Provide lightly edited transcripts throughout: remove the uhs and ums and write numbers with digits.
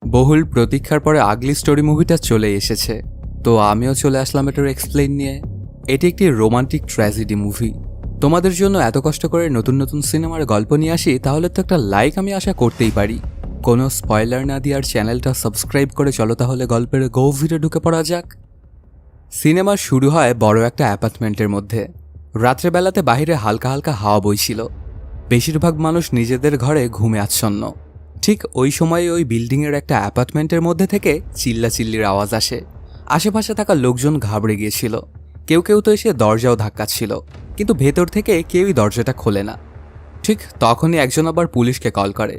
বহুল প্রতীক্ষার পরে আগলি স্টোরি মুভিটা চলে এসেছে, তো আমিও চলে আসলাম এটার এক্সপ্লেইন নিয়ে। এটি একটি রোমান্টিক ট্র্যাজেডি মুভি। তোমাদের জন্য এত কষ্ট করে নতুন নতুন সিনেমার গল্প নিয়ে আসি, তাহলে তো একটা লাইক আমি আশা করতেই পারি। কোনো স্পয়লার না দিয়ে আর চ্যানেলটা সাবস্ক্রাইব করে চলো তাহলে গল্পের গভীরে ঢুকে পড়া যাক। সিনেমা শুরু হয় বড় একটা অ্যাপার্টমেন্টের মধ্যে। রাত্রেবেলাতে বাহিরে হালকা হালকা হাওয়া বইছিল। বেশিরভাগ মানুষ নিজেদের ঘরে ঘুমে আচ্ছন্ন। ঠিক ওই সময়ে ওই বিল্ডিংয়ের একটা অ্যাপার্টমেন্টের মধ্যে থেকে চিল্লাচিল্লির আওয়াজ আসে। আশেপাশে থাকা লোকজন ঘাবড়ে গিয়েছিল। কেউ কেউ তো এসে দরজাও ধাক্কাচ্ছিল, কিন্তু ভেতর থেকে কেউই দরজাটা খোলে না। ঠিক তখনই একজন আবার পুলিশকে কল করে।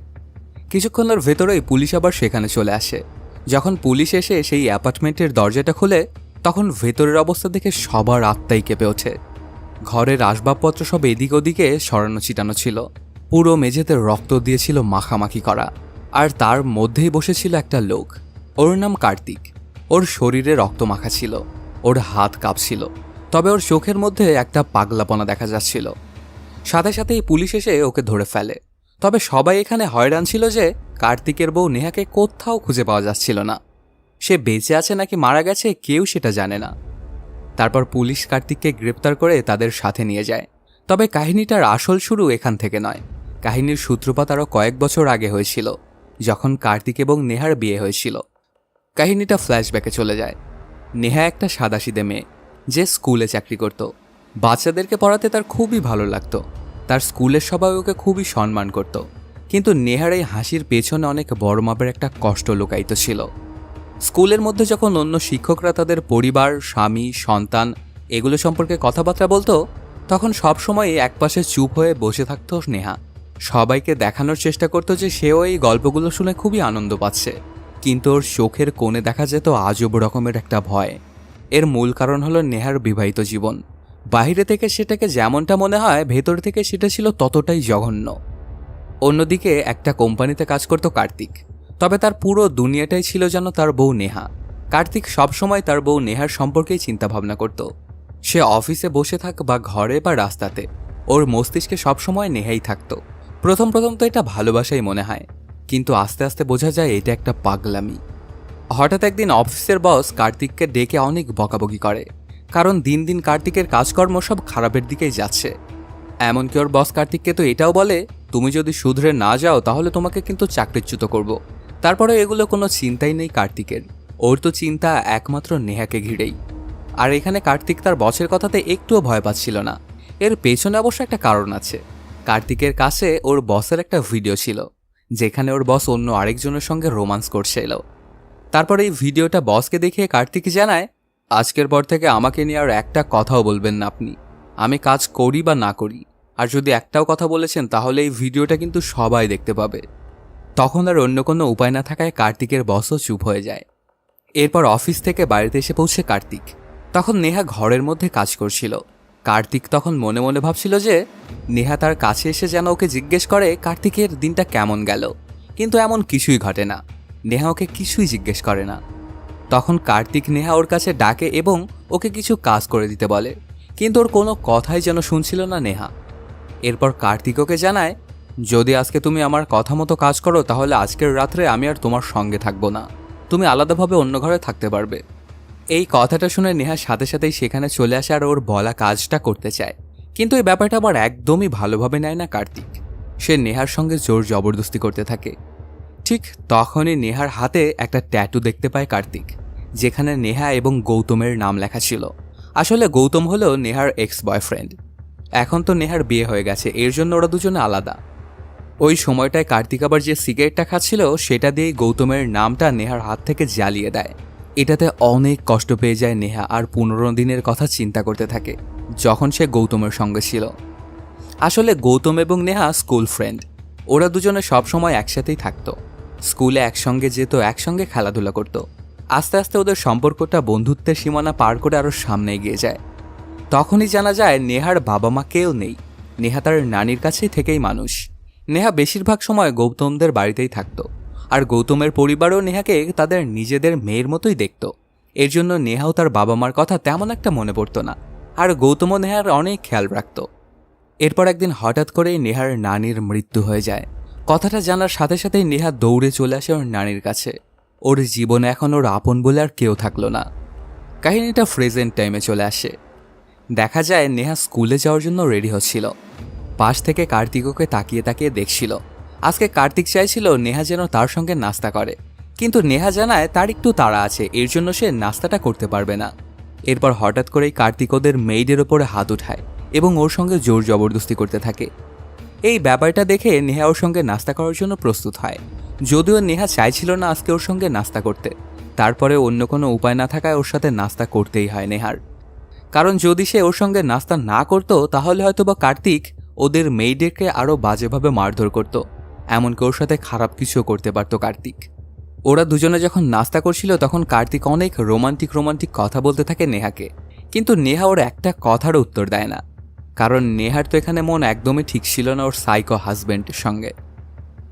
কিছুক্ষণের ভেতরেই পুলিশ আবার সেখানে চলে আসে। যখন পুলিশ এসে সেই অ্যাপার্টমেন্টের দরজাটা খুলে, তখন ভেতরের অবস্থা দেখে সবার আত্মাই কেঁপে ওঠে। ঘরের আসবাবপত্র সব এদিক ওদিকে সরানো ছিটানো ছিল। পুরো মেঝেতে রক্ত দিয়েছিল মাখামাখি করা। আর তার মধ্যেই বসেছিল একটা লোক। ওর নাম কার্তিক। ওর শরীরে রক্ত মাখা ছিল, ওর হাত কাঁপছিল, তবে ওর চোখের মধ্যে একটা পাগলাপনা দেখা যাচ্ছিল। সাথে সাথেই পুলিশ এসে ওকে ধরে ফেলে। তবে সবাই এখানে হয়রান ছিল যে কার্তিকের বউ নেহাকে কোথাও খুঁজে পাওয়া যাচ্ছিল না। সে বেঁচে আছে নাকি মারা গেছে কেউ সেটা জানে না। তারপর পুলিশ কার্তিককে গ্রেপ্তার করে তাদের সাথে নিয়ে যায়। তবে কাহিনীটার আসল শুরু এখান থেকে নয়। কাহিনীর সূত্রপাত আরও কয়েক বছর আগে হয়েছিল, যখন কার্তিক এবং নেহার বিয়ে হয়েছিল। কাহিনীটা ফ্ল্যাশব্যাকে চলে যায়। নেহা একটা সাদাসিধে মেয়ে, যে স্কুলে চাকরি করত। বাচ্চাদেরকে পড়াতে তার খুবই ভালো লাগতো। তার স্কুলের সবাই ওকে খুবই সম্মান করত। কিন্তু নেহার এই হাসির পেছনে অনেক বড় মাপের একটা কষ্ট লুকায়িত ছিল। স্কুলের মধ্যে যখন অন্য শিক্ষকরা তাদের পরিবার, স্বামী, সন্তান এগুলো সম্পর্কে কথাবার্তা বলতো, তখন সবসময় একপাশে চুপ হয়ে বসে থাকতো নেহা। সবাইকে দেখানোর চেষ্টা করতো যে সেও এই গল্পগুলো শুনে খুবই আনন্দ পাচ্ছে, কিন্তু ওর চোখের কোণে দেখা যেত আজব রকমের একটা ভয়। এর মূল কারণ হলো নেহার বিবাহিত জীবন। বাইরে থেকে সেটাকে যেমনটা মনে হয়, ভেতর থেকে সেটা ছিল ততটাই জঘন্য। অন্যদিকে একটা কোম্পানিতে কাজ করত কার্তিক। তবে তার পুরো দুনিয়াটাই ছিল যেন তার বউ নেহা। কার্তিক সবসময় তার বউ নেহার সম্পর্কেই চিন্তাভাবনা করত। সে অফিসে বসে থাক বা ঘরে বা রাস্তাতে, ওর মস্তিষ্কে সবসময় নেহাই থাকতো। প্রথম তো এটা ভালোবাসাই মনে হয়, কিন্তু আস্তে আস্তে বোঝা যায় এটা একটা পাগলামি। হঠাৎ একদিন অফিসের বস কার্তিককে ডেকে অনেক বকাবকি করে, কারণ দিন দিন কার্তিকের কাজকর্ম সব খারাপের দিকেই যাচ্ছে। এমনকি ওর বস কার্তিককে তো এটাও বলে, তুমি যদি শুধরে না যাও তাহলে তোমাকে কিন্তু চাকরিচ্যুত করব। তারপরে এগুলো কোনো চিন্তাই নেই কার্তিকের। ওর তো চিন্তা একমাত্র নেহাকে ঘিরেই। আর এখানে কার্তিক তার বসের কথাতে একটুও ভয় পাচ্ছিল না। এর পেছনে অবশ্য একটা কারণ আছে। কার্তিকের কাছে ওর বসের একটা ভিডিও ছিল, যেখানে ওর বস অন্য আরেকজনের সঙ্গে রোমান্স করছিল। তারপর এই ভিডিওটা বসকে দেখিয়ে কার্তিক জানায়, আজকের পর থেকে আমাকে নিয়ে আর একটা কথাও বলবেন না আপনি। আমি কাজ করি বা না করি, আর যদি একটাও কথা বলেছেন তাহলে এই ভিডিওটা কিন্তু সবাই দেখতে পাবে। তখন আর অন্য কোনো উপায় না থাকায় কার্তিকের বসও চুপ হয়ে যায়। এরপর অফিস থেকে বাড়িতে এসে পৌঁছে কার্তিক। তখন নেহা ঘরের মধ্যে কাজ করছিল। কার্তিক তখন মনে মনে ভাবছিল যে নেহা তার কাছে এসে যেন ওকে জিজ্ঞেস করে কার্তিকের দিনটা কেমন গেল, কিন্তু এমন কিছুই ঘটে না। নেহা ওকে কিছুই জিজ্ঞেস করে না। তখন কার্তিক নেহা ওর কাছে ডাকে এবং ওকে কিছু কাজ করে দিতে বলে, কিন্তু ওর কোনো কথাই যেন শুনছিল না নেহা। এরপর কার্তিক ওকে জানায়, যদি আজকে তুমি আমার কথা মতো কাজ করো তাহলে আজকের রাত্রে আমি আর তোমার সঙ্গে থাকবো না, তুমি আলাদাভাবে অন্য ঘরে থাকতে পারবে। এই কথাটা শুনে নেহার সাথে সাথেই সেখানে চলে আসে আর ওর বলা কাজটা করতে চায়। কিন্তু এই ব্যাপারটা আবার একদমই ভালোভাবে নেয় না কার্তিক। সে নেহার সঙ্গে জোর জবরদস্তি করতে থাকে। ঠিক তখনই নেহার হাতে একটা ট্যাটু দেখতে পায় কার্তিক, যেখানে নেহা এবং গৌতমের নাম লেখা ছিল। আসলে গৌতম হলো নেহার এক্স বয়ফ্রেন্ড। এখন তো নেহার বিয়ে হয়ে গেছে, এর জন্য ওরা দুজনে আলাদা। ওই সময়টায় কার্তিক আবার যে সিগারেটটা খাচ্ছিল সেটা দিয়েই গৌতমের নামটা নেহার হাত থেকে জ্বালিয়ে দেয়। এটাতে অনেক কষ্ট পেয়ে যায় নেহা আর 15 দিনের কথা চিন্তা করতে থাকে, যখন সে গৌতমের সঙ্গে ছিল। আসলে গৌতম এবং নেহা স্কুল ফ্রেন্ড। ওরা দুজনে সবসময় একসাথেই থাকতো। স্কুলে একসঙ্গে যেত, একসঙ্গে খেলাধুলা করত। আস্তে আস্তে ওদের সম্পর্কটা বন্ধুত্বের সীমানা পার করে আরও সামনে এগিয়ে যায়। তখনই জানা যায় নেহার বাবা মা কেউ নেই। নেহা তার নানির কাছেই থেকেই মানুষ। নেহা বেশিরভাগ সময় গৌতমদের বাড়িতেই থাকতো, আর গৌতমের পরিবারও নেহাকে তাদের নিজেদের মেয়ের মতোই দেখত। এর জন্য নেহাও তার বাবা মার কথা তেমন একটা মনে পড়তো না, আর গৌতমও নেহার অনেক খেয়াল রাখত। এরপর একদিন হঠাৎ করেই নেহার নানির মৃত্যু হয়ে যায়। কথাটা জানার সাথে সাথেই নেহা দৌড়ে চলে আসে ওর নানির কাছে। ওর জীবনে এখন ওর আপন বলে আর কেউ থাকলো না। কাহিনীটা প্রেজেন্ট টাইমে চলে আসে। দেখা যায় নেহা স্কুলে যাওয়ার জন্য রেডি হচ্ছিল। পাশ থেকে কার্তিক ওকে তাকিয়ে তাকিয়ে দেখছিল। আজকে কার্তিক চাইছিল নেহা যেন তার সঙ্গে নাস্তা করে, কিন্তু নেহা জানায় তার একটু তাড়া আছে, এর জন্য সে নাস্তাটা করতে পারবে না। এরপর হঠাৎ করেই কার্তিক ওদের মেইডের ওপরে হাত উঠায় এবং ওর সঙ্গে জোর জবরদস্তি করতে থাকে। এই ব্যাপারটা দেখে নেহা ওর সঙ্গে নাস্তা করার জন্য প্রস্তুত হয়। যদিও নেহা চাইছিল না আজকে ওর সঙ্গে নাস্তা করতে, তারপরে অন্য কোনো উপায় না থাকায় ওর সাথে নাস্তা করতেই হয় নেহার। কারণ যদি সে ওর সঙ্গে নাস্তা না করতো তাহলে হয়তোবা কার্তিক ওদের মেইডেরকে আরও বাজেভাবে মারধর করত, এমনকি ওর সাথে খারাপ কিছুও করতে পারত কার্তিক। ওরা দুজনে যখন নাস্তা করছিল তখন কার্তিক অনেক রোমান্টিক কথা বলতে থাকে নেহাকে, কিন্তু নেহা ওর একটা কথার উত্তর দেয় না। কারণ নেহার তো এখানে মন একদমই ঠিক ছিল না ওর সাইকো হাজব্যান্ডের সঙ্গে।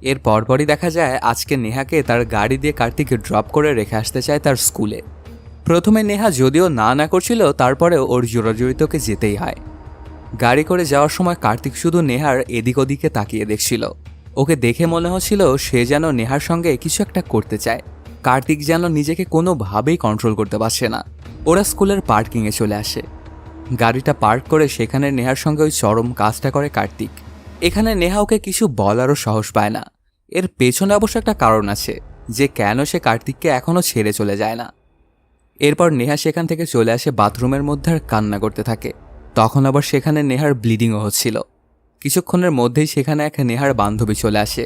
এর পরপরই দেখা যায় আজকে নেহাকে তার গাড়ি দিয়ে কার্তিক ড্রপ করে রেখে আসতে চায় তার স্কুলে। প্রথমে নেহা যদিও না করছিল, তারপরেও ওর জোরাজুরিতকে যেতেই হয়। গাড়ি করে যাওয়ার সময় কার্তিক শুধু নেহার এদিক ওদিকে তাকিয়ে দেখছিল। ওকে দেখে মনে হচ্ছিল সে যেন নেহার সঙ্গে কিছু একটা করতে চায়। কার্তিক যেন নিজেকে কোনোভাবেই কন্ট্রোল করতে পারছে না। ওরা স্কুলের পার্কিংয়ে চলে আসে। গাড়িটা পার্ক করে সেখানে নেহার সঙ্গে ওই চরম কাজটা করে কার্তিক। এখানে নেহা ওকে কিছু বলারও সাহস পায় না। এর পেছনে অবশ্য একটা কারণ আছে যে কেন সে কার্তিককে এখনও ছেড়ে চলে যায় না। এরপর নেহা সেখান থেকে চলে আসে বাথরুমের মধ্যে আর কান্না করতে থাকে। তখন আবার সেখানে নেহার ব্লিডিংও হচ্ছিল। কিছুক্ষণের মধ্যেই সেখানে এক নেহার বান্ধবী চলে আসে।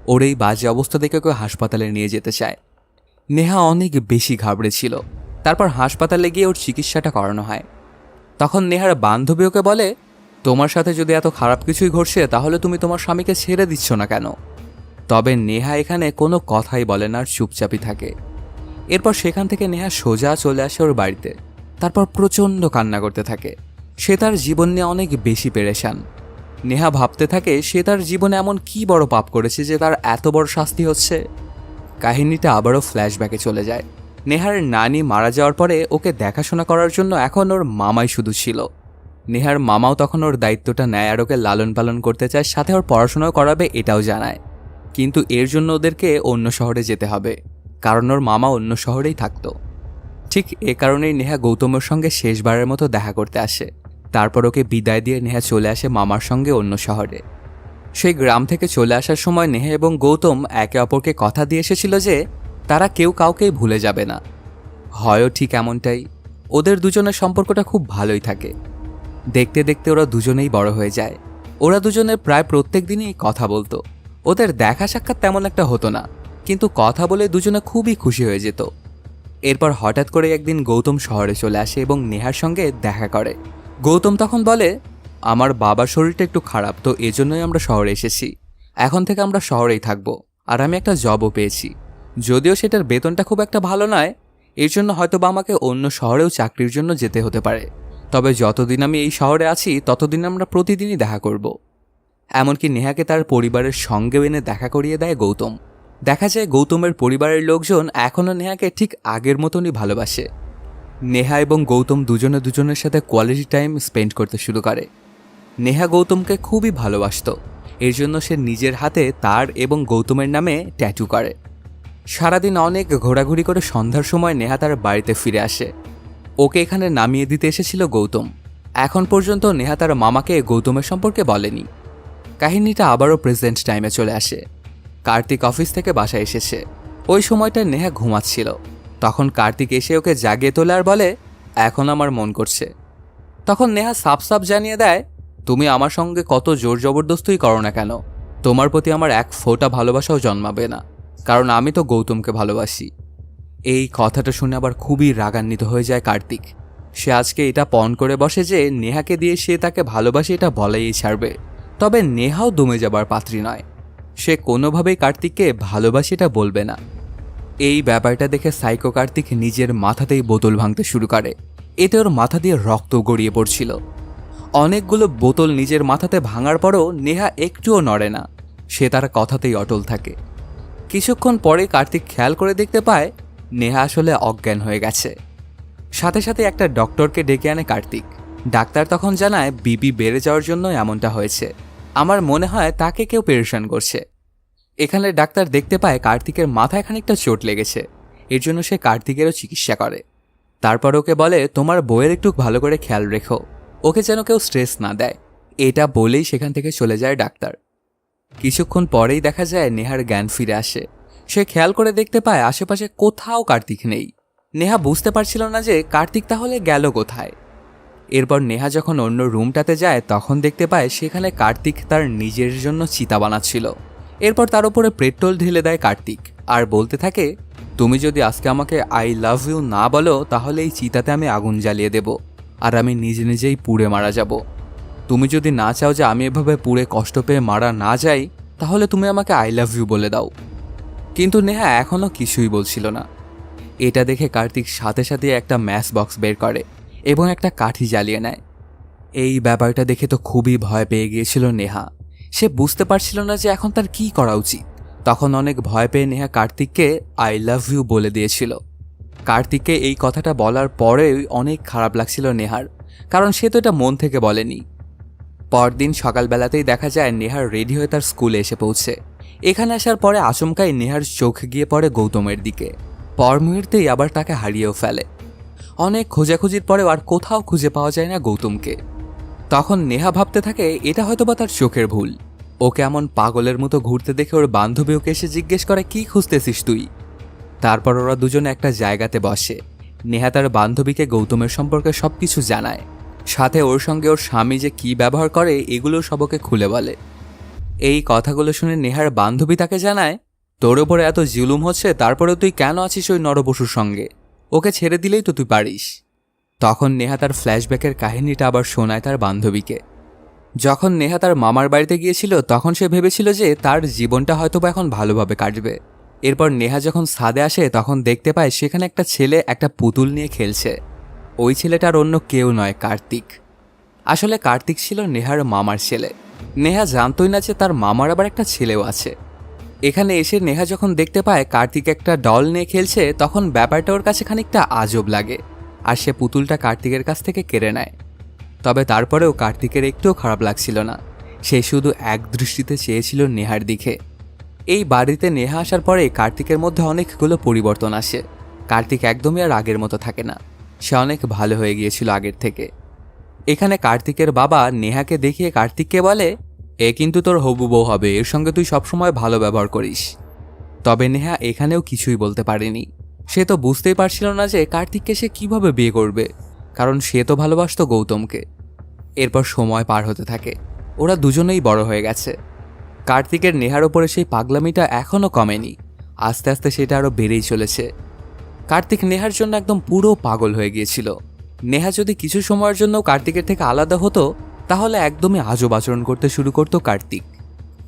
ওর এই বাজে অবস্থা দেখে ওকে হাসপাতালে নিয়ে যেতে চায়। নেহা অনেক বেশি ঘাবড়েছিল। তারপর হাসপাতালে গিয়ে ওর চিকিৎসাটা করানো হয়। তখন নেহার বান্ধবী ওকে বলে, তোমার সাথে যদি এত খারাপ কিছুই ঘটছে তাহলে তুমি তোমার স্বামীকে ছেড়ে দিচ্ছ না কেন? তবে নেহা এখানে কোনো কথাই বলে না আর চুপচাপই থাকে। এরপর সেখান থেকে নেহা সোজা চলে আসে ওর বাড়িতে। তারপর প্রচণ্ড কান্না করতে থাকে। সে তার জীবন নিয়ে অনেক বেশি পেরেশান। নেহা ভাবতে থাকে সে তার জীবনে এমন কি বড় পাপ করেছে যে তার এত বড় শাস্তি হচ্ছে। কাহিনীটা আবারও ফ্ল্যাশব্যাকে চলে যায়। নেহার নানি মারা যাওয়ার পরে ওকে দেখাশোনা করার জন্য এখন ওর মামাই শুধু ছিল। নেহার মামাও তখন ওর দায়িত্বটা নেয় আর ওকে লালন পালন করতে চায়, সাথে ওর পড়াশোনাও করাবে এটাও জানায়। কিন্তু এর জন্য ওদেরকে অন্য শহরে যেতে হবে, কারণ ওর মামা অন্য শহরেই থাকতো। ঠিক এ কারণেই নেহা গৌতমের সঙ্গে শেষবারের মতো দেখা করতে আসে। তারপর ওকে বিদায় দিয়ে নেহা চলে আসে মামার সঙ্গে অন্য শহরে। সেই গ্রাম থেকে চলে আসার সময় নেহা এবং গৌতম একে অপরকে কথা দিয়ে এসেছিল যে তারা কেউ কাউকেই ভুলে যাবে না। হয়ও ঠিক এমনটাই। ওদের দুজনের সম্পর্কটা খুব ভালোই থাকে। দেখতে দেখতে ওরা দুজনেই বড় হয়ে যায়। ওরা দুজনে প্রায় প্রত্যেক দিনই কথা বলতো। ওদের দেখা সাক্ষাৎ তেমন একটা হতো না, কিন্তু কথা বলে দুজনে খুবই খুশি হয়ে যেত। এরপর হঠাৎ করে একদিন গৌতম শহরে চলে আসে এবং নেহার সঙ্গে দেখা করে। গৌতম তখন বলে, আমার বাবার শরীরটা একটু খারাপ, তো এজন্যই আমরা শহরে এসেছি। এখন থেকে আমরা শহরেই থাকবো, আর আমি একটা জবও পেয়েছি। যদিও সেটার বেতনটা খুব একটা ভালো নয়, এর জন্য হয়তো বা আমাকে অন্য শহরেও চাকরির জন্য যেতে হতে পারে। তবে যতদিন আমি এই শহরে আছি ততদিন আমরা প্রতিদিনই দেখা করব। এমনকি নেহাকে তার পরিবারের সঙ্গেও এনে দেখা করিয়ে দেয় গৌতম। দেখা যায় গৌতমের পরিবারের লোকজন এখনও নেহাকে ঠিক আগের মতনই ভালোবাসে। নেহা এবং গৌতম দুজনে দুজনের সাথে কোয়ালিটি টাইম স্পেন্ড করতে শুরু করে। নেহা গৌতমকে খুবই ভালোবাসত, এর জন্য সে নিজের হাতে তার এবং গৌতমের নামে ট্যাটু করে। সারাদিন অনেক ঘোরাঘুরি করে সন্ধ্যার সময় নেহা তার বাড়িতে ফিরে আসে। ওকে এখানে নামিয়ে দিতে এসেছিল গৌতম। এখন পর্যন্ত নেহা তার মামাকে গৌতমের সম্পর্কে বলেনি। কাহিনীটা আবারও প্রেজেন্ট টাইমে চলে আসে। কার্তিক অফিস থেকে বাসায় এসেছে। ওই সময়টা নেহা ঘুমাচ্ছিল। তখন কার্তিক এসে ওকে জাগিয়ে তোলে আর বলে, এখন আমার মন করছে। তখন নেহা সাফ সাফ জানিয়ে দেয়, তুমি আমার সঙ্গে কত জোর জবরদস্তিই করো না কেন, তোমার প্রতি আমার এক ফোঁটা ভালোবাসাও জন্মাবে না, কারণ আমি তো গৌতমকে ভালোবাসি। এই কথাটা শুনে আবার খুবই রাগান্বিত হয়ে যায় কার্তিক। সে আজকে এটা পণ করে বসে যে নেহাকে দিয়ে সে তাকে ভালোবাসে এটা বলেই ছাড়বে। তবে নেহাও দমে যাবার পাত্রী নয়। সে কোনোভাবেই কার্তিককে ভালোবাসি এটা বলবে না। এই ব্যাপারটা দেখে সাইকো কার্তিক নিজের মাথাতেই বোতল ভাঙতে শুরু করে। এতে ওর মাথা দিয়ে রক্ত গড়িয়ে পড়ছিল। অনেকগুলো বোতল নিজের মাথাতে ভাঙার পরও নেহা একটুও নড়ে না। সে তার কথাতেই অটল থাকে। কিছুক্ষণ পরে কার্তিক খেয়াল করে দেখতে পায় নেহা আসলে অজ্ঞান হয়ে গেছে। সাথে সাথে একটা ডক্টরকে ডেকে আনে কার্তিক। ডাক্তার তখন জানায় বিপি বেড়ে যাওয়ার জন্য এমনটা হয়েছে। আমার মনে হয় তাকে কেউ পেরেশান করছে। এখানে ডাক্তার দেখতে পায় কার্তিকের মাথায় খানিকটা চোট লেগেছে। এর জন্য সে কার্তিকেরও চিকিৎসা করে। তারপর ওকে বলে তোমার বউয়ের একটু ভালো করে খেয়াল রেখো, ওকে যেন কেউ স্ট্রেস না দেয়। এটা বলেই সেখান থেকে চলে যায় ডাক্তার। কিছুক্ষণ পরেই দেখা যায় নেহার জ্ঞান ফিরে আসে। সে খেয়াল করে দেখতে পায় আশেপাশে কোথাও কার্তিক নেই। নেহা বুঝতে পারছিল না যে কার্তিক তাহলে গেল কোথায়। এরপর নেহা যখন অন্য রুমটাতে যায় তখন দেখতে পায় সেখানে কার্তিক তার নিজের জন্য চিতা বানাচ্ছিল। এরপর তার উপরে পেট্রোল ঢেলে দেয় কার্তিক আর বলতে থাকে তুমি যদি আজকে আমাকে আই লাভ ইউ না বলো তাহলে এই চিতাতে আমি আগুন জ্বালিয়ে দেব আর আমি নিজে নিজেই পুড়ে মারা যাব। তুমি যদি না চাও যে আমি এভাবে পুড়ে কষ্ট পেয়ে মারা না যাই তাহলে তুমি আমাকে আই লাভ ইউ বলে দাও। কিন্তু নেহা এখনও কিছুই বলছিল না। এটা দেখে কার্তিক সাথে সাথে একটা ম্যাচ বক্স বের করে এবং একটা কাঠি জ্বালিয়ে নেয়। এই ব্যাপারটা দেখে তো খুবই ভয় পেয়ে গিয়েছিল নেহা। সে বুঝতে পারছিল না যে এখন তার কি করা উচিত। তখন অনেক ভয় পেয়ে নেহা কার্তিককে আই লাভ ইউ বলে দিয়েছিল। কার্তিককে এই কথাটা বলার পরেই অনেক খারাপ লাগছিল নেহার, কারণ সে তো এটা মন থেকে বলেনি। পরদিন সকালবেলাতেই দেখা যায় নেহার রেডি হয়ে তার স্কুলে এসে পৌঁছে। এখানে আসার পরে আচমকাই নেহার চোখ গিয়ে পড়ে গৌতমের দিকে। পর মুহূর্তেই আবার তাকে হারিয়েও ফেলে। অনেক খোঁজাখুঁজির পরেও আর কোথাও খুঁজে পাওয়া যায় না গৌতমকে। তখন নেহা ভাবতে থাকে এটা হয়তোবা তার চোখের ভুল। ওকে এমন পাগলের মতো ঘুরতে দেখে ওর বান্ধবী ওকে এসে জিজ্ঞেস করে কি খুঁজতেছিস তুই। তারপর ওরা দুজনে একটা জায়গাতে বসে। নেহা তার বান্ধবীকে গৌতমের সম্পর্কে সবকিছু জানায়, সাথে ওর সঙ্গে ওর স্বামী যে কি ব্যবহার করে এগুলো সবকে খুলে বলে। এই কথাগুলো শুনে নেহার বান্ধবী তাকে জানায় তোর ওপরে এত জুলুম হচ্ছে তারপরেও তুই কেন আছিস ওই নরপশুর সঙ্গে, ওকে ছেড়ে দিলেই তো তুই পারিস। তখন নেহা তার ফ্ল্যাশব্যাকের কাহিনীটা আবার শোনায় তার বান্ধবীকে। যখন নেহা তার মামার বাড়িতে গিয়েছিল তখন সে ভেবেছিল যে তার জীবনটা হয়তো এখন ভালোভাবে কাটবে। এরপর নেহা যখন ছাদে আসে তখন দেখতে পায় সেখানে একটা ছেলে একটা পুতুল নিয়ে খেলছে। ওই ছেলেটার অন্য কেউ নয়, কার্তিক। আসলে কার্তিক ছিল নেহার মামার ছেলে। নেহা জানতই না যে তার মামার আবার একটা ছেলেও আছে। এখানে এসে নেহা যখন দেখতে পায় কার্তিক একটা ডল নিয়ে খেলছে তখন ব্যাপারটা ওর কাছে খানিকটা আজব লাগে আর সে পুতুলটা কার্তিকের কাছ থেকে কেড়ে নেয়। তবে তারপরেও কার্তিকের একটুও খারাপ লাগছিল না। সে শুধু এক দৃষ্টিতে চেয়েছিল নেহার দিকে। এই বাড়িতে নেহা আসার পরে কার্তিকের মধ্যে অনেকগুলো পরিবর্তন আসে। কার্তিক একদমই আর আগের মতো থাকে না। সে অনেক ভালো হয়ে গিয়েছিল আগের থেকে। এখানে কার্তিকের বাবা নেহাকে দেখিয়ে কার্তিককে বলে এ কিন্তু তোর হবু বউ হবে, এর সঙ্গে তুই সবসময় ভালো ব্যবহার করিস। তবে নেহা এখানেও কিছুই বলতে পারেনি। সে তো বুঝতেই পারছিল না যে কার্তিককে সে কিভাবে বিয়ে করবে, কারণ সে তো ভালোবাসত গৌতমকে। এরপর সময় পার হতে থাকে। ওরা দুজনেই বড় হয়ে গেছে। কার্তিকের নেহার ওপরে সেই পাগলামিটা এখনও কমেনি। আস্তে আস্তে সেটা আরও বেড়েই চলেছে। কার্তিক নেহার জন্য একদম পুরো পাগল হয়ে গিয়েছিল। নেহা যদি কিছু সময়ের জন্য কার্তিকের থেকে আলাদা হতো তাহলে একদমই আজব আচরণ করতে শুরু করতো কার্তিক।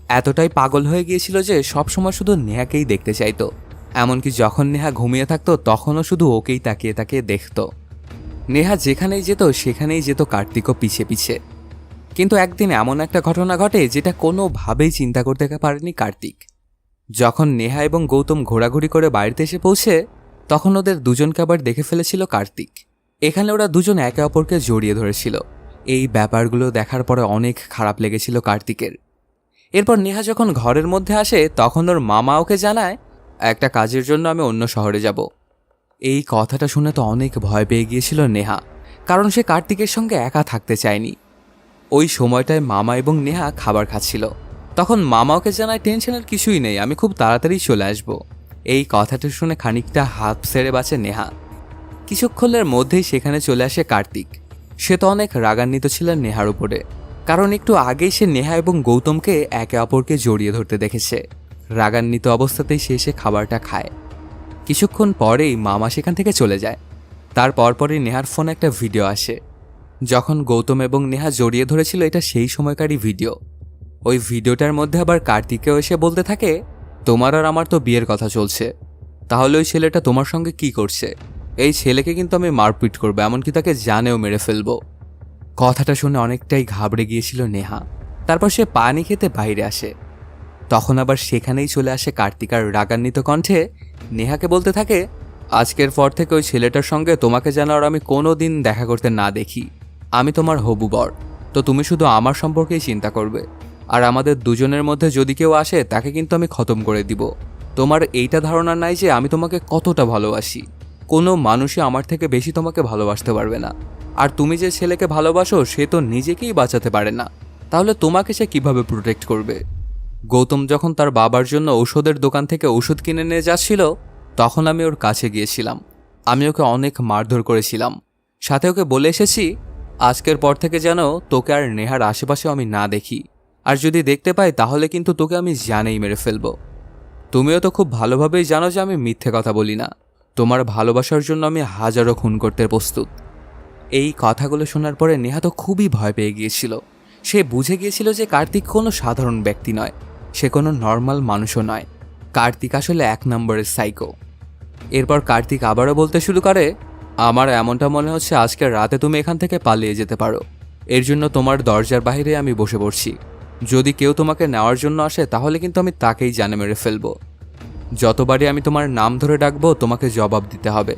এতটাই পাগল হয়ে গিয়েছিল যে সবসময় শুধু নেহাকেই দেখতে চাইতো। এমনকি যখন নেহা ঘুমিয়ে থাকতো তখনও শুধু ওকেই তাকিয়ে তাকিয়ে দেখত। নেহা যেখানেই যেত সেখানেই যেত কার্তিকও পিছে পিছে। কিন্তু একদিন এমন একটা ঘটনা ঘটে যেটা কোনোভাবেই চিন্তা করতে পারেনি কার্তিক। যখন নেহা এবং গৌতম ঘোরাঘুরি করে বাড়িতে এসে পৌঁছে তখন ওদের দুজনকে আবার দেখে ফেলেছিল কার্তিক। এখানে ওরা দুজন একে অপরকে জড়িয়ে ধরেছিল। এই ব্যাপারগুলো দেখার পরে অনেক খারাপ লেগেছিল কার্তিকের। এরপর নেহা যখন ঘরের মধ্যে আসে তখন ওর মামা ওকে জানায় একটা কাজের জন্য আমি অন্য শহরে যাব। এই কথাটা শুনে তো অনেক ভয় পেয়ে গিয়েছিল নেহা, কারণ সে কার্তিকের সঙ্গে একা থাকতে চায়নি। ওই সময়টায় মামা এবং নেহা খাবার খাচ্ছিল। তখন মামা ওকে জানায় টেনশনের কিছুই নেই, আমি খুব তাড়াতাড়ি চলে আসব। এই কথাটা শুনে খানিকটা হাত ছেড়ে বাঁচে নেহা। কিছুক্ষণের মধ্যেই সেখানে চলে আসে কার্তিক। সে তো অনেক রাগান্বিত ছিল নেহার উপরে, কারণ একটু আগেই সে নেহা এবং গৌতমকে একে অপরকে জড়িয়ে ধরতে দেখেছে। রাগান্বিত অবস্থাতেই সে এসে খাবারটা খায়। কিছুক্ষণ পরেই মামা সেখান থেকে চলে যায়। তার পরপরই নেহার ফোনে একটা ভিডিও আসে। যখন গৌতম এবং নেহা জড়িয়ে ধরেছিল এটা সেই সময়কারই ভিডিও। ওই ভিডিওটার মধ্যে আবার কার্তিকেও এসে বলতে থাকে তোমার আর আমার তো বিয়ের কথা চলছে, তাহলে ওই ছেলেটা তোমার সঙ্গে কি করছে? এই ছেলেকে কিন্তু আমি মারপিট করবো, এমনকি তাকে জানেও মেরে ফেলবো। কথাটা শুনে অনেকটাই ঘাবড়ে গিয়েছিল নেহা। তারপর সে পানি খেতে বাইরে আসে। তখন আবার সেখানেই চলে আসে কার্তিক আর রাগান্বিত কণ্ঠে নেহাকে বলতে থাকে আজকের পর থেকে ওই ছেলেটার সঙ্গে তোমাকে যেন আর আমি কোনো দিন দেখা করতে না দেখি। আমি তোমার হবু বর, তো তুমি শুধু আমার সম্পর্কেই চিন্তা করবে। আর আমাদের দুজনের মধ্যে যদি কেউ আসে তাকে কিন্তু আমি খতম করে দিব। তোমার এইটা ধারণা নাই যে আমি তোমাকে কতটা ভালোবাসি। কোনো মানুষই আমার থেকে বেশি তোমাকে ভালোবাসতে পারবে না। আর তুমি যে ছেলেকে ভালোবাসো সে তো নিজেকেই বাঁচাতে পারে না, তাহলে তোমাকে সে কিভাবে প্রোটেক্ট করবে? গৌতম যখন তার বাবার জন্য ঔষধের দোকান থেকে ওষুধ কিনে নিয়ে যাচ্ছিল, তখন আমি ওর কাছে গিয়েছিলাম। আমি ওকে অনেক মারধর করেছিলাম, সাথে ওকে বলে এসেছি আজকের পর থেকে যেন তোকে আর নেহার আশেপাশে আমি না দেখি, আর যদি দেখতে পাই তাহলে কিন্তু তোকে আমি জানেই মেরে ফেলবো। তুমিও তো খুব ভালোভাবেই জানো যে আমি মিথ্যে কথা বলি না। তোমার ভালোবাসার জন্য আমি হাজারো খুন করতে প্রস্তুত। এই কথাগুলো শোনার পরে নেহা তো খুবই ভয় পেয়ে গিয়েছিল। সে বুঝে গিয়েছিল যে কার্তিক কোনো সাধারণ ব্যক্তি নয়, সে কোনো নর্মাল মানুষও নয়। কার্তিক আসলে 1 নম্বরের সাইকো। এরপর কার্তিক আবারও বলতে শুরু করে, আমার এমনটা মনে হচ্ছে আজকের রাতে তুমি এখান থেকে পালিয়ে যেতে পারো। এর জন্য তোমার দরজার বাইরে আমি বসে পড়ছি। যদি কেউ তোমাকে নেওয়ার জন্য আসে তাহলে কিন্তু আমি তাকেই জানে মেরে ফেলবো। যতবারই আমি তোমার নাম ধরে ডাকবো তোমাকে জবাব দিতে হবে।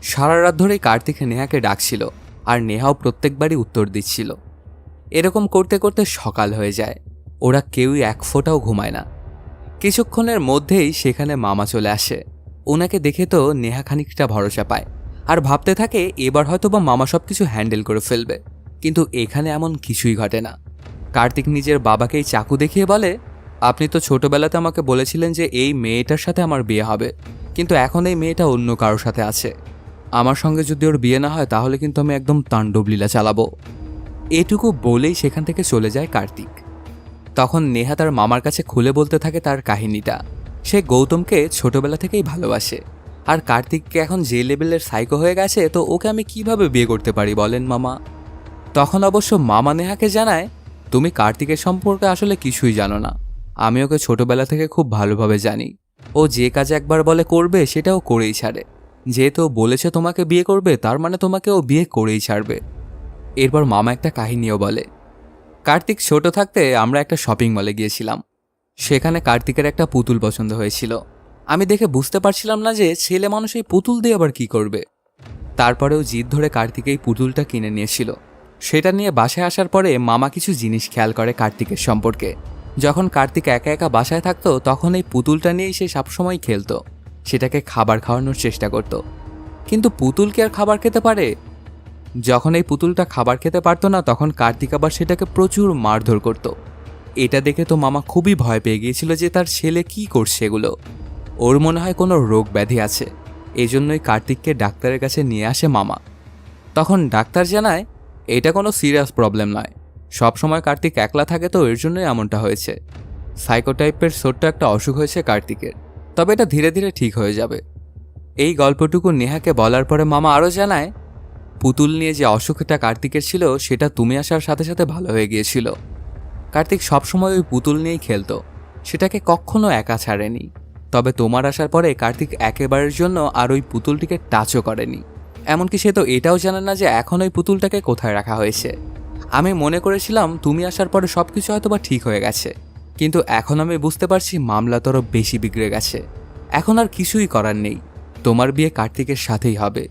সারা রাত ধরেই কার্তিক নেহাকে ডাকছিল, আর নেহাও প্রত্যেকবারই উত্তর দিচ্ছিল। এরকম করতে করতে সকাল হয়ে যায়। ওরা কেউই এক ফোঁটাও ঘুমায় না। কিছুক্ষণের মধ্যেই সেখানে মামা চলে আসে। ওনাকে দেখে তো নেহা খানিকটা ভরসা পায়, আর ভাবতে থাকে এবার হয়তো বা মামা সব কিছু হ্যান্ডেল করে ফেলবে। কিন্তু এখানে এমন কিছুই ঘটে না। কার্তিক নিজের বাবাকেই চাকু দেখিয়ে বলে, আপনি তো ছোটবেলাতে আমাকে বলেছিলেন যে এই মেয়েটার সাথে আমার বিয়ে হবে, কিন্তু এখন এই মেয়েটা অন্য কারোর সাথে আছে। আমার সঙ্গে যদি ওর বিয়ে না হয় তাহলে কিন্তু আমি একদম তাণ্ডব লীলা চালাবো। এটুকু বলেই সেখান থেকে চলে যায় কার্তিক। তখন নেহা তার মামার কাছে খুলে বলতে থাকে তার কাহিনীটা। সে গৌতমকে ছোটবেলা থেকেই ভালোবাসে, আর কার্তিককে এখন যে লেভেলের সাইকো হয়ে গেছে, তো ওকে আমি কিভাবে বিয়ে করতে পারি বলেন মামা? তখন অবশ্য মামা নেহাকে জানায়, তুমি কার্তিকের সম্পর্কে আসলে কিছুই জানো না। আমি ওকে ছোটবেলা থেকে খুব ভালোভাবে জানি। ও যে কাজ একবার বলে করবে সেটাও করেই ছাড়ে। যেহেতু বলেছে তোমাকে বিয়ে করবে, তার মানে তোমাকে ও বিয়ে করেই ছাড়বে। এরপর মামা একটা কাহিনীও বলে, কার্তিক ছোট থাকতে আমরা একটা শপিং মলে গিয়েছিলাম। সেখানে কার্তিকের একটা পুতুল পছন্দ হয়েছিল। আমি দেখে বুঝতে পারছিলাম না যে ছেলে মানুষ এই পুতুল দিয়ে আবার কি করবে। তারপরেও জিদ ধরে কার্তিক এই পুতুলটা কিনে নিয়েছিল। সেটা নিয়ে বাসায় আসার পরে মামা কিছু জিনিস খেয়াল করে কার্তিকের সম্পর্কে। যখন কার্তিক একা একা বাসায় থাকতো তখন এই পুতুলটা নিয়েই সে সবসময় খেলতো। সেটাকে খাবার খাওয়ানোর চেষ্টা করত, কিন্তু পুতুল কি আর খাবার খেতে পারে? যখন এই পুতুলটা খাবার খেতে পারতো না তখন কার্তিক আবার সেটাকে প্রচুর মারধর করত। এটা দেখে তো মামা খুবই ভয় পেয়ে গিয়েছিল যে তার ছেলে কি করছে এগুলো। ওর মনে হয় কোনো রোগ ব্যাধি আছে, এজন্যই কার্তিককে ডাক্তারের কাছে নিয়ে আসে মামা। তখন ডাক্তার জানায় এটা কোনো সিরিয়াস প্রবলেম নয়, সবসময় কার্তিক একলা থাকে তো এর জন্যই এমনটা হয়েছে। সাইকো টাইপের ছোট্ট একটা অসুখ হয়েছে কার্তিকের, তবে এটা ধীরে ধীরে ঠিক হয়ে যাবে। এই গল্পটুকু নেহাকে বলার পরে মামা আরও জানায়, পুতুল নিয়ে যে অসুখটা কার্তিকের ছিল সেটা তুমি আসার সাথে সাথে ভালো হয়ে গিয়েছিল। কার্তিক সবসময় ওই পুতুল নিয়েই খেলতো, সেটাকে কখনো একা ছাড়েনি। তবে তোমার আসার পরে কার্তিক একেবারের জন্য আর ওই পুতুলটিকে টাচও করেনি। এমনকি সে তো এটাও জানে না যে এখন ওই পুতুলটাকে কোথায় রাখা হয়েছে। আমি মনে করেছিলাম তুমি আসার পরে সব কিছু হয়তো বা ঠিক হয়ে গেছে, কিন্তু এখন আমি বুঝতে পারছি মামলা তোরও বেশি বিগড়ে গেছে। এখন আর কিছুই করার নেই, তোমার বিয়ে কার্তিকের সাথেই হবে।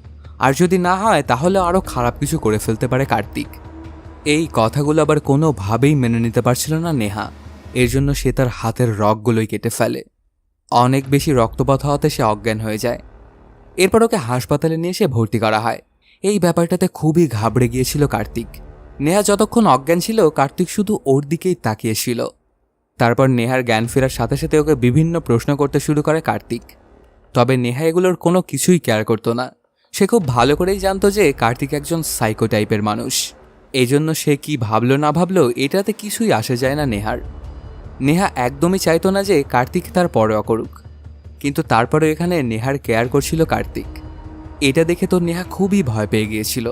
আর যদি না হয় তাহলে আরও খারাপ কিছু করে ফেলতে পারে কার্তিক। এই কথাগুলো আবার কোনোভাবেই মেনে নিতে পারছিল না নেহা। এর জন্য সে তার হাতের রগগুলোই কেটে ফেলে। অনেক বেশি রক্তপাত হওয়াতে সে অজ্ঞান হয়ে যায়। এরপর ওকে হাসপাতালে নিয়ে এসে ভর্তি করা হয়। এই ব্যাপারটাতে খুবই ঘাবড়ে গিয়েছিল কার্তিক। নেহা যতক্ষণ অজ্ঞান ছিল কার্তিক শুধু ওর দিকেই তাকিয়েছিল। তারপর নেহার জ্ঞান ফেরার সাথে সাথে ওকে বিভিন্ন প্রশ্ন করতে শুরু করে কার্তিক। তবে নেহা এগুলোর কোনো কিছুই কেয়ার করতো না। সে খুব ভালো করেই জানতো যে কার্তিক একজন সাইকো টাইপের মানুষ। এজন্য সে কি ভাবলো না ভাবলো এটাতে কিছুই আসে যায় না নেহার। নেহা একদমই চাইতো না যে কার্তিক তার পরোয়া করুক, কিন্তু তারপরে এখানে নেহার কেয়ার করছিল কার্তিক। এটা দেখে তো নেহা খুবই ভয় পেয়ে গিয়েছিল।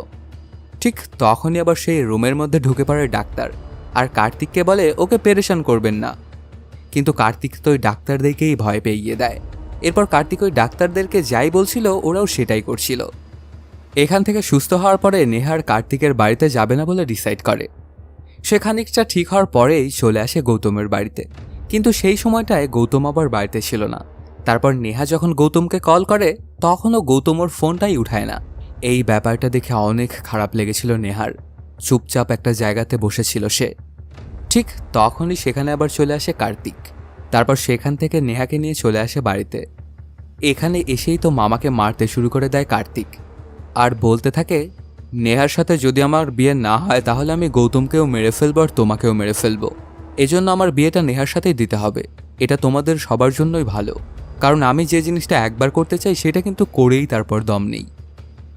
ঠিক তখনই আবার সেই রুমের মধ্যে ঢুকে পড়ে ডাক্তার, আর কার্তিককে বলে ওকে পেরেশান করবেন না। কিন্তু কার্তিক তো ওই ডাক্তারদেরকেই ভয় পেয়ে দেয়। এরপর কার্তিক ওই ডাক্তারদেরকে যাই বলছিল ওরাও সেটাই করছিল। এখান থেকে সুস্থ হওয়ার পরে নেহার কার্তিকের বাড়িতে যাবে না বলে ডিসাইড করে। সে খানিকটা ঠিক হওয়ার পরেই চলে আসে গৌতমের বাড়িতে, কিন্তু সেই সময়টায় গৌতম আবার বাড়িতে ছিল না। তারপর নেহা যখন গৌতমকে কল করে তখনও গৌতম ওর ফোনটাই উঠায় না। এই ব্যাপারটা দেখে অনেক খারাপ লেগেছিল নেহার। চুপচাপ একটা জায়গাতে বসেছিল সে। ঠিক তখনই সেখানে আবার চলে আসে কার্তিক। তারপর সেখান থেকে নেহাকে নিয়ে চলে আসে বাড়িতে। এখানে এসেই তো মামাকে মারতে শুরু করে দেয় কার্তিক, আর বলতে থাকে, নেহার সাথে যদি আমার বিয়ে না হয় তাহলে আমি গৌতমকেও মেরে ফেলবো আর তোমাকেও মেরে ফেলবো। এজন্য আমার বিয়েটা নেহার সাথেই দিতে হবে। এটা তোমাদের সবার জন্যই ভালো, কারণ আমি যে জিনিসটা একবার করতে চাই সেটা কিন্তু করেই তারপর দম নেই।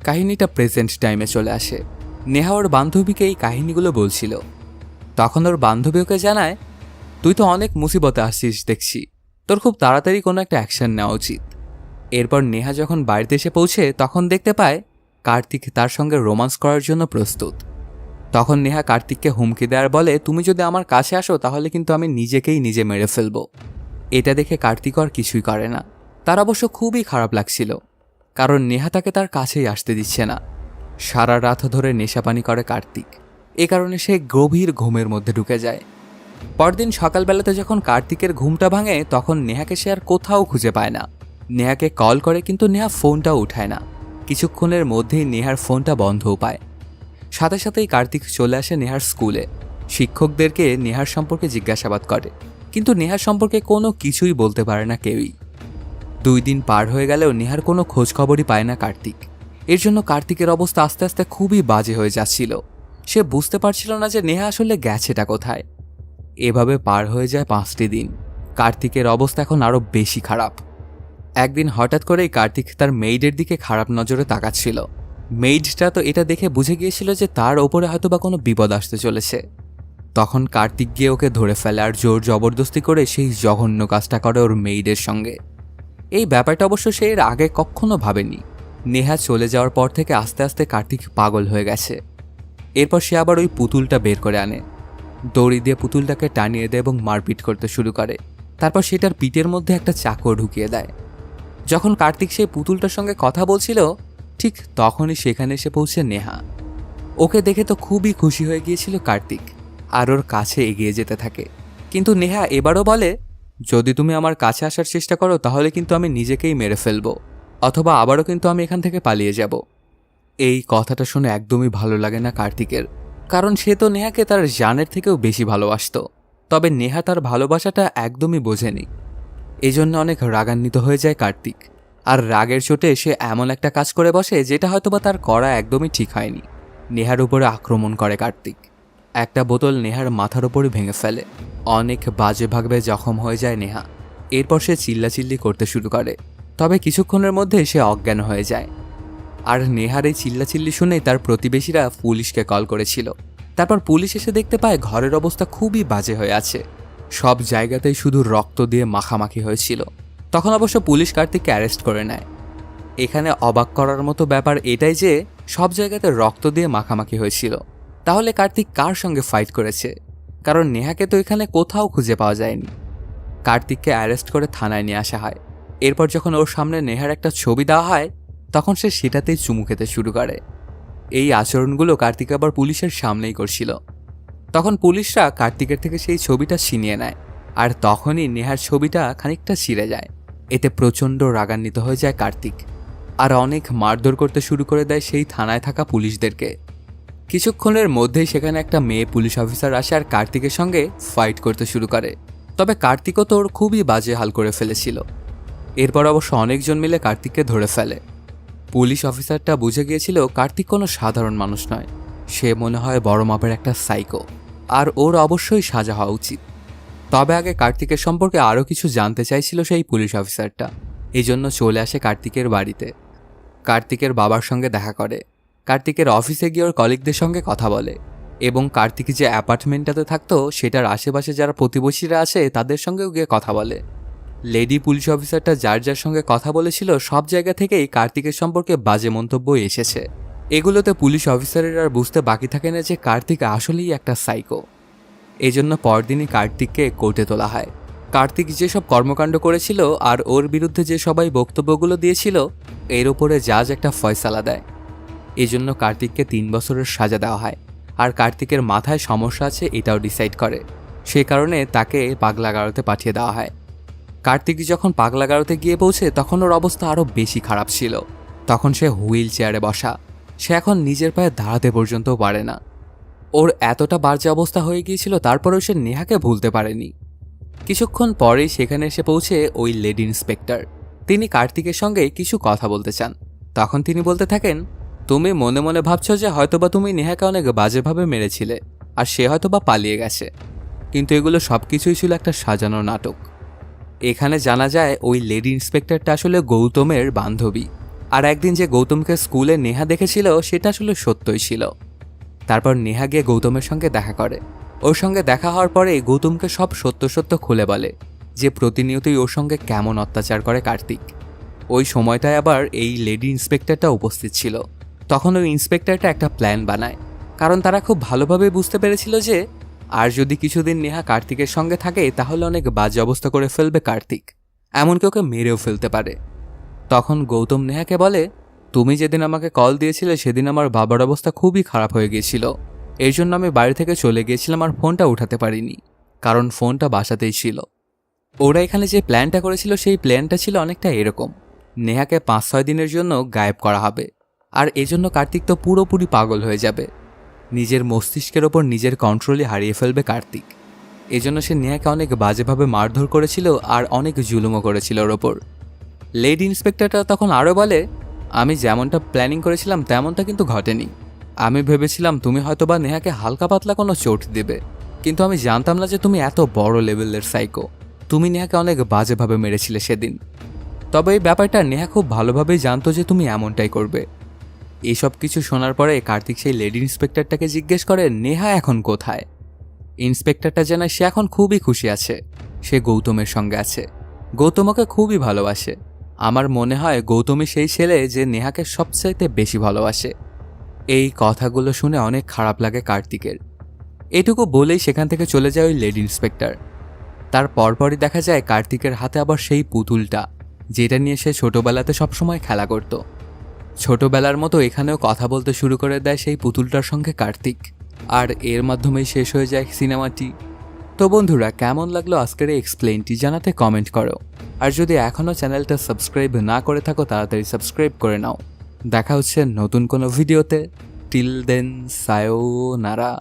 কাহিনীটা প্রেজেন্ট টাইমে চলে আসে। নেহা ওর বান্ধবীকে এই কাহিনীগুলো বলছিল। তখন ওর বান্ধবী ওকে জানায়, তুই তো অনেক মুসিবতে আসছিস দেখছি, তোর খুব তাড়াতাড়ি কোনো একটা অ্যাকশন নেওয়া উচিত। এরপর নেহা যখন বাড়িতে এসে পৌঁছে তখন দেখতে পায় কার্তিক তার সঙ্গে রোমান্স করার জন্য প্রস্তুত। তখন নেহা কার্তিককে হুমকি দেওয়ার বলে, তুমি যদি আমার কাছে আসো তাহলে কিন্তু আমি নিজেকেই নিজে মেরে ফেলবো। এটা দেখে কার্তিক আর কিছুই করে না। তার অবশ্য খুবই খারাপ লাগছিল, কারণ নেহা তাকে তার কাছেই আসতে দিচ্ছে না। সারা রাত ধরে নেশাপানি করে কার্তিক, এ কারণে সে গভীর ঘুমের মধ্যে ঢুকে যায়। পরদিন সকালবেলাতে যখন কার্তিকের ঘুমটা ভাঙে তখন নেহাকে সে আর কোথাও খুঁজে পায় না। নেহাকে কল করে কিন্তু নেহা ফোনটাও উঠায় না। কিছুক্ষণের মধ্যেই নেহার ফোনটা বন্ধও পায়। সাথে সাথেই কার্তিক চলে আসে নেহার স্কুলে। শিক্ষকদেরকে নেহার সম্পর্কে জিজ্ঞাসাবাদ করে, কিন্তু নেহার সম্পর্কে কোনো কিছুই বলতে পারে না কেউই। 2 দিন পার হয়ে গেলেও নেহার কোনো খোঁজ খবরই পায় না কার্তিক। এর জন্য কার্তিকের অবস্থা আস্তে আস্তে খুবই বাজে হয়ে যাচ্ছিল। সে বুঝতে পারছিল না যে নেহা আসলে গেছেটা কোথায়। এভাবে পার হয়ে যায় 5টি দিন। কার্তিকের অবস্থা এখন আরও বেশি খারাপ। একদিন হঠাৎ করেই কার্তিক তার মেইডের দিকে খারাপ নজরে তাকাচ্ছিল। মেইডটা তো এটা দেখে বুঝে গিয়েছিল যে তার ওপরে হয়তো বা কোনো বিপদ আসতে চলেছে। তখন কার্তিক গিয়ে ওকে ধরে ফেলে আর জোর জবরদস্তি করে সেই জঘন্য কাজটা করে ওর মেইডের সঙ্গে। এই ব্যাপারটা অবশ্য সে এর আগে কখনো ভাবেনি। নেহা চলে যাওয়ার পর থেকে আস্তে আস্তে কার্তিক পাগল হয়ে গেছে। এরপর সে আবার ওই পুতুলটা বের করে আনে, দড়ি দিয়ে পুতুলটাকে টানিয়ে দেয় এবং মারপিট করতে শুরু করে। তারপর সেটার পিঠের মধ্যে একটা চাকু ঢুকিয়ে দেয়। যখন কার্তিক সেই পুতুলটার সঙ্গে কথা বলছিল ঠিক তখনই সেখানে এসে পৌঁছে নেহা। ওকে দেখে তো খুবই খুশি হয়ে গিয়েছিল কার্তিক, আর ওর কাছে এগিয়ে যেতে থাকে। কিন্তু নেহা এবারও বলে, যদি তুমি আমার কাছে আসার চেষ্টা করো তাহলে কিন্তু আমি নিজেকেই মেরে ফেলবো, অথবা আবারও কিন্তু আমি এখান থেকে পালিয়ে যাব। এই কথাটা শুনে একদমই ভালো লাগে না কার্তিকের, কারণ সে তো নেহাকে তার জানের থেকেও বেশি ভালোবাসতো। তবে নেহা তার ভালোবাসাটা একদমই বোঝেনি। এই জন্য অনেক রাগান্বিত হয়ে যায় কার্তিক, আর রাগের চোটে সে এমন একটা কাজ করে বসে যেটা হয়তোবা তার করা একদমই ঠিক হয়নি। নেহার উপরে আক্রমণ করে কার্তিক। একটা বোতল নেহার মাথার উপরে ভেঙে ফেলে। অনেক বাজেভাবে জখম হয়ে যায় নেহা। এরপর সে চিল্লাচিল্লি করতে শুরু করে, তবে কিছুক্ষণের মধ্যে সে অজ্ঞান হয়ে যায়। আর নেহার এই চিল্লাচিল্লি শুনেই তার প্রতিবেশীরা পুলিশকে কল করেছিল। তারপর পুলিশ এসে দেখতে পায় ঘরের অবস্থা খুবই বাজে হয়ে আছে, সব জায়গাতেই শুধু রক্ত দিয়ে মাখামাখি হয়েছিল। তখন অবশ্য পুলিশ কার্তিককে অ্যারেস্ট করে নেয়। এখানে অবাক করার মতো ব্যাপার এটাই যে সব জায়গাতে রক্ত দিয়ে মাখামাখি হয়েছিল, তাহলে কার্তিক কার সঙ্গে ফাইট করেছে? কারণ নেহাকে তো এখানে কোথাও খুঁজে পাওয়া যায়নি। কার্তিককে অ্যারেস্ট করে থানায় নিয়ে আসা হয়। এরপর যখন ওর সামনে নেহার একটা ছবি দেওয়া হয় তখন সে সেটাতেই চুমু খেতে শুরু করে। এই আচরণগুলো কার্তিক আবার পুলিশের সামনেই করছিল। তখন পুলিশরা কার্তিকের থেকে সেই ছবিটা ছিনিয়ে নেয়, আর তখনই নেহার ছবিটা খানিকটা ছিঁড়ে যায়। এতে প্রচণ্ড রাগান্বিত হয়ে যায় কার্তিক, আর অনেক মারধর করতে শুরু করে দেয় সেই থানায় থাকা পুলিশদেরকে। কিছুক্ষণের মধ্যেই সেখানে একটা মেয়ে পুলিশ অফিসার আসে আর কার্তিকের সঙ্গে ফাইট করতে শুরু করে। তবে কার্তিকও তো ওর খুবই বাজে হাল করে ফেলেছিল। এরপর অবশ্য অনেকজন মিলে কার্তিককে ধরে ফেলে। পুলিশ অফিসারটা বুঝে গিয়েছিল কার্তিক কোনো সাধারণ মানুষ নয়, সে মনে হয় বড় মাপের একটা সাইকো, আর ওর অবশ্যই সাজা হওয়া উচিত। তবে আগে কার্তিকের সম্পর্কে আরও কিছু জানতে চাইছিল সেই পুলিশ অফিসারটা, এই জন্য চলে আসে কার্তিকের বাড়িতে। কার্তিকের বাবার সঙ্গে দেখা করে, কার্তিকের অফিসে গিয়ে ওর কলিগদের সঙ্গে কথা বলে, এবং কার্তিক যে অ্যাপার্টমেন্টটাতে থাকতো সেটার আশেপাশে যারা প্রতিবেশীরা আছে তাদের সঙ্গেও গিয়ে কথা বলে। লেডি পুলিশ অফিসারটা যার যার সঙ্গে কথা বলেছিল সব জায়গা থেকেই কার্তিকের সম্পর্কে বাজে মন্তব্য এসেছে। এগুলোতে পুলিশ অফিসারের আর বুঝতে বাকি থাকে না যে কার্তিক আসলেই একটা সাইকো। এই জন্য পরদিনই কার্তিককে কোর্টে তোলা হয়। কার্তিক যেসব কর্মকাণ্ড করেছিল আর ওর বিরুদ্ধে যে সবাই বক্তব্যগুলো দিয়েছিল এর উপরে জাজ একটা ফয়সালা দেয়। এই জন্য কার্তিককে 3 বছরের সাজা দেওয়া হয়, আর কার্তিকের মাথায় সমস্যা আছে এটাও ডিসাইড করে। সে কারণে তাকে পাগলাগারোতে পাঠিয়ে দেওয়া হয়। কার্তিক যখন পাগলাগারোতে গিয়ে পৌঁছে তখন ওর অবস্থা আরও বেশি খারাপ ছিল। তখন সে হুইল চেয়ারে বসা, সে এখন নিজের পায়ে দাঁড়াতে পর্যন্তও পারে না। ওর এতটা বাজে অবস্থা হয়ে গিয়েছিল, তারপরেও সে নেহাকে ভুলতে পারেনি। কিছুক্ষণ পরেই সেখানে এসে পৌঁছে ওই লেডি ইন্সপেক্টর। তিনি কার্তিকের সঙ্গে কিছু কথা বলতে চান। তখন তিনি বলতে থাকেন, তুমি মনে মনে ভাবছো যে হয়তোবা তুমি নেহাকে অনেক বাজেভাবে মেরেছিলে আর সে হয়তোবা পালিয়ে গেছে, কিন্তু এগুলো সবকিছুই ছিল একটা সাজানো নাটক। এখানে জানা যায় ওই লেডি ইন্সপেক্টরটা আসলে গৌতমের বান্ধবী, আর একদিন যে গৌতমকে স্কুলে নেহা দেখেছিল সেটা আসলে সত্যই ছিল। তারপর নেহা গিয়ে গৌতমের সঙ্গে দেখা করে। ওর সঙ্গে দেখা হওয়ার পরে গৌতমকে সব সত্য সত্য খুলে বলে যে প্রতিনিয়তই ওর সঙ্গে কেমন অত্যাচার করে কার্তিক। ওই সময়টায় আবার এই লেডি ইন্সপেক্টরটা উপস্থিত ছিল। তখন ওই ইন্সপেক্টরটা একটা প্ল্যান বানায়, কারণ তারা খুব ভালোভাবে বুঝতে পেরেছিল যে আর যদি কিছুদিন নেহা কার্তিকের সঙ্গে থাকে তাহলে অনেক বাজে অবস্থা করে ফেলবে কার্তিক, এমনকি ওকে মেরেও ফেলতে পারে। তখন গৌতম নেহাকে বলে, তুমি যেদিন আমাকে কল দিয়েছিলে সেদিন আমার বাবার অবস্থা খুবই খারাপ হয়ে গিয়েছিল, এই জন্য আমি বাড়ি থেকে চলে গিয়েছিলাম আর ফোনটা উঠাতে পারিনি, কারণ ফোনটা বাসাতেই ছিল। ওরা এখানে যে প্ল্যানটা করেছিল সেই প্ল্যানটা ছিল অনেকটা এরকম, নেহাকে 5-6 দিনের জন্য গায়েব করা হবে, আর এজন্য কার্তিক তো পুরোপুরি পাগল হয়ে যাবে। নিজের মস্তিষ্কের ওপর নিজের কন্ট্রোলই হারিয়ে ফেলবে কার্তিক। এজন্য সে নেহাকে অনেক বাজেভাবে মারধর করেছিল আর অনেক জুলুমও করেছিল ওর ওপর। লেডি ইন্সপেক্টরটা তখন আরও বলে, আমি যেমনটা প্ল্যানিং করেছিলাম তেমনটা কিন্তু ঘটেনি। আমি ভেবেছিলাম তুমি হয়তোবা নেহাকে হালকা পাতলা কোনো চোট দেবে, কিন্তু আমি জানতাম না যে তুমি এত বড় লেভেলের সাইকো। তুমি নেহাকে অনেক বাজেভাবে মেরেছিলে সেদিন। তবে এই ব্যাপারটা নেহা খুব ভালোভাবেই জানতো যে তুমি এমনটাই করবে। এইসব কিছু শোনার পরে কার্তিক সেই লেডি ইন্সপেক্টরটাকে জিজ্ঞেস করে নেহা এখন কোথায়। ইন্সপেক্টরটা জানায় সে এখন খুবই খুশি আছে, সে গৌতমের সঙ্গে আছে, গৌতম ওকে খুবই ভালোবাসে। আমার মনে হয় গৌতমই সেই ছেলে যে নেহাকে সবচাইতে বেশি ভালোবাসে। এই কথাগুলো শুনে অনেক খারাপ লাগে কার্তিকের। এটুকু বলেই সেখান থেকে চলে যায় ওই লেডি ইন্সপেক্টর। তার পরপরই দেখা যায় কার্তিকের হাতে আবার সেই পুতুলটা, যেটা নিয়ে সে ছোটবেলাতে সবসময় খেলা করত। ছোটবেলার মতো এখানেও কথা বলতে শুরু করে দেয় সেই পুতুলটার সঙ্গে কার্তিক, আর এর মাধ্যমেই শেষ হয়ে যায় সিনেমাটি। তো বন্ধুরা, কেমন লাগলো আজকের এই এক্সপ্লেইনটি জানাতে কমেন্ট করো। আর যদি এখনও চ্যানেলটা সাবস্ক্রাইব না করে থাকো তাড়াতাড়ি সাবস্ক্রাইব করে নাও। দেখা হচ্ছে নতুন কোনো ভিডিওতে। Till then, সায়োনারা।